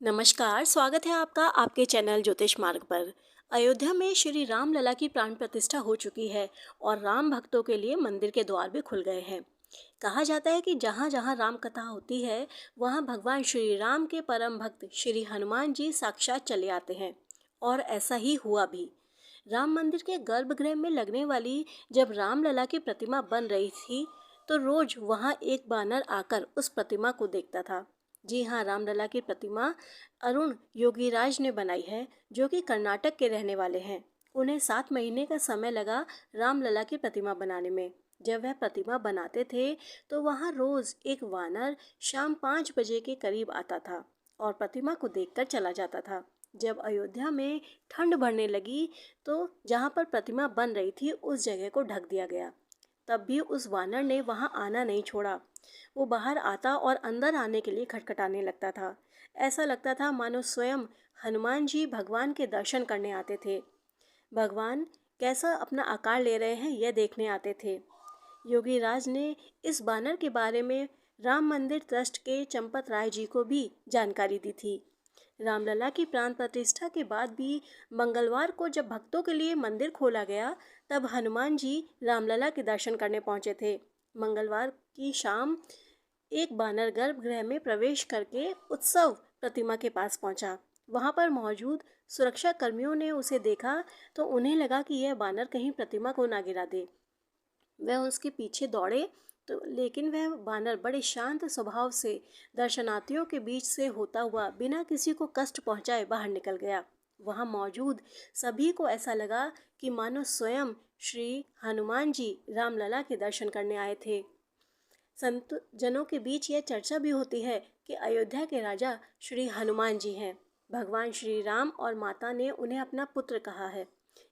नमस्कार, स्वागत है आपका आपके चैनल ज्योतिष मार्ग पर। अयोध्या में श्री राम लला की प्राण प्रतिष्ठा हो चुकी है और राम भक्तों के लिए मंदिर के द्वार भी खुल गए हैं। कहा जाता है कि जहाँ जहाँ राम कथा होती है वहाँ भगवान श्री राम के परम भक्त श्री हनुमान जी साक्षात चले आते हैं और ऐसा ही हुआ भी। राम मंदिर के गर्भगृह में लगने वाली जब राम लला की प्रतिमा बन रही थी तो रोज वहाँ एक बानर आकर उस प्रतिमा को देखता था। जी हाँ, रामलला की प्रतिमा अरुण योगीराज ने बनाई है, जो कि कर्नाटक के रहने वाले हैं। उन्हें 7 महीने का समय लगा रामलला की प्रतिमा बनाने में। जब वह प्रतिमा बनाते थे तो वहाँ रोज एक वानर शाम 5 बजे के करीब आता था और प्रतिमा को देखकर चला जाता था। जब अयोध्या में ठंड बढ़ने लगी तो जहाँ पर प्रतिमा बन रही थी उस जगह को ढक दिया गया। तब भी उस वानर ने वहाँ आना नहीं छोड़ा। वो बाहर आता और अंदर आने के लिए खटखटाने लगता था। ऐसा लगता था मानो स्वयं हनुमान जी भगवान के दर्शन करने आते थे। भगवान कैसा अपना आकार ले रहे हैं यह देखने आते थे। योगीराज ने इस बानर के बारे में राम मंदिर ट्रस्ट के चंपत राय जी को भी जानकारी दी थी। रामलला की प्राण प्रतिष्ठा के बाद भी मंगलवार को जब भक्तों के लिए मंदिर खोला गया तब हनुमान जी रामलला के दर्शन करने पहुंचे थे। मंगलवार की शाम एक बानर गर्भगृह में प्रवेश करके उत्सव प्रतिमा के पास पहुंचा। वहां पर मौजूद सुरक्षा कर्मियों ने उसे देखा तो उन्हें लगा कि यह बानर कहीं प्रतिमा को ना गिरा दे। वह उसके पीछे दौड़े तो लेकिन वह बानर बड़े शांत स्वभाव से दर्शनार्थियों के बीच से होता हुआ बिना किसी को कष्ट पहुंचाए बाहर निकल गया। वहां मौजूद सभी को ऐसा लगा कि मानो स्वयं श्री हनुमान जी रामलला के दर्शन करने आए थे। संत जनों के बीच यह चर्चा भी होती है कि अयोध्या के राजा श्री हनुमान जी हैं। भगवान श्री राम और माता ने उन्हें अपना पुत्र कहा है।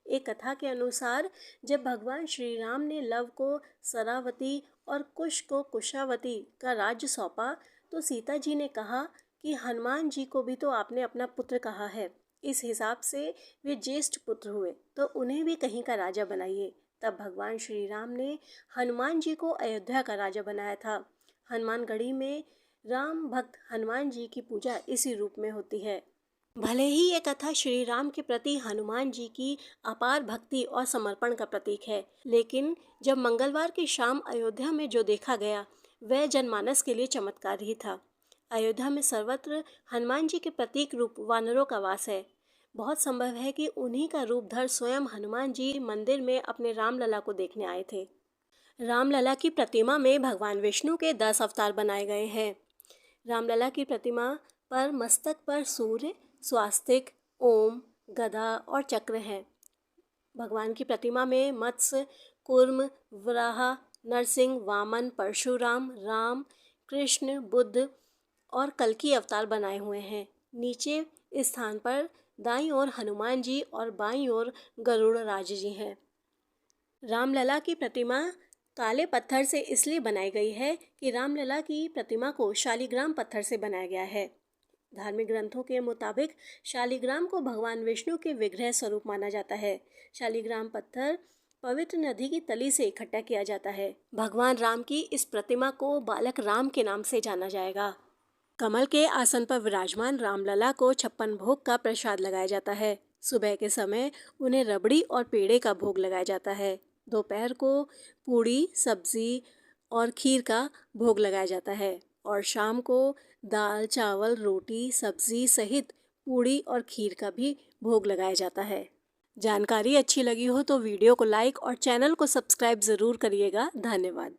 एक कथा के अनुसार जब भगवान श्री राम ने लव को सरावती और कुश को कुशावती का राज्य सौंपा तो सीता जी ने कहा कि हनुमान जी को भी तो आपने अपना पुत्र कहा है, इस हिसाब से वे ज्येष्ठ पुत्र हुए तो उन्हें भी कहीं का राजा बनाइए। तब भगवान श्री राम ने हनुमान जी को अयोध्या का राजा बनाया था। हनुमानगढ़ी में राम भक्त हनुमान जी की पूजा इसी रूप में होती है। भले ही ये कथा श्री राम के प्रति हनुमान जी की अपार भक्ति और समर्पण का प्रतीक है, लेकिन जब मंगलवार की शाम अयोध्या में जो देखा गया वह जनमानस के लिए चमत्कार ही था। अयोध्या में सर्वत्र हनुमान जी के प्रतीक रूप वानरों का वास है। बहुत संभव है कि उन्हीं का रूपधर स्वयं हनुमान जी मंदिर में अपने रामलला को देखने आए थे। रामलला की प्रतिमा में भगवान विष्णु के 10 अवतार बनाए गए हैं। रामलला की प्रतिमा पर मस्तक पर सूर्य, स्वास्तिक, ओम, गदा और चक्र हैं। भगवान की प्रतिमा में मत्स्य, कूर्म, वराह, नरसिंह, वामन, परशुराम, राम, कृष्ण, बुद्ध और कल्कि अवतार बनाए हुए हैं। नीचे स्थान पर दाईं ओर हनुमान जी और बाईं ओर गरुड़ राज जी हैं। रामलला की प्रतिमा काले पत्थर से इसलिए बनाई गई है कि रामलला की प्रतिमा को शालिग्राम पत्थर से बनाया गया है। धार्मिक ग्रंथों के मुताबिक शालिग्राम को भगवान विष्णु के विग्रह स्वरूप माना जाता है। शालिग्राम पत्थर पवित्र नदी की तली से इकट्ठा किया जाता है। भगवान राम की इस प्रतिमा को बालक राम के नाम से जाना जाएगा। कमल के आसन पर विराजमान रामलला को 56 भोग का प्रसाद लगाया जाता है। सुबह के समय उन्हें रबड़ी और पेड़े का भोग लगाया जाता है। दोपहर को पूड़ी, सब्जी और खीर का भोग लगाया जाता है और शाम को दाल, चावल, रोटी, सब्जी सहित पूड़ी और खीर का भी भोग लगाया जाता है। जानकारी अच्छी लगी हो तो वीडियो को लाइक और चैनल को सब्सक्राइब ज़रूर करिएगा। धन्यवाद।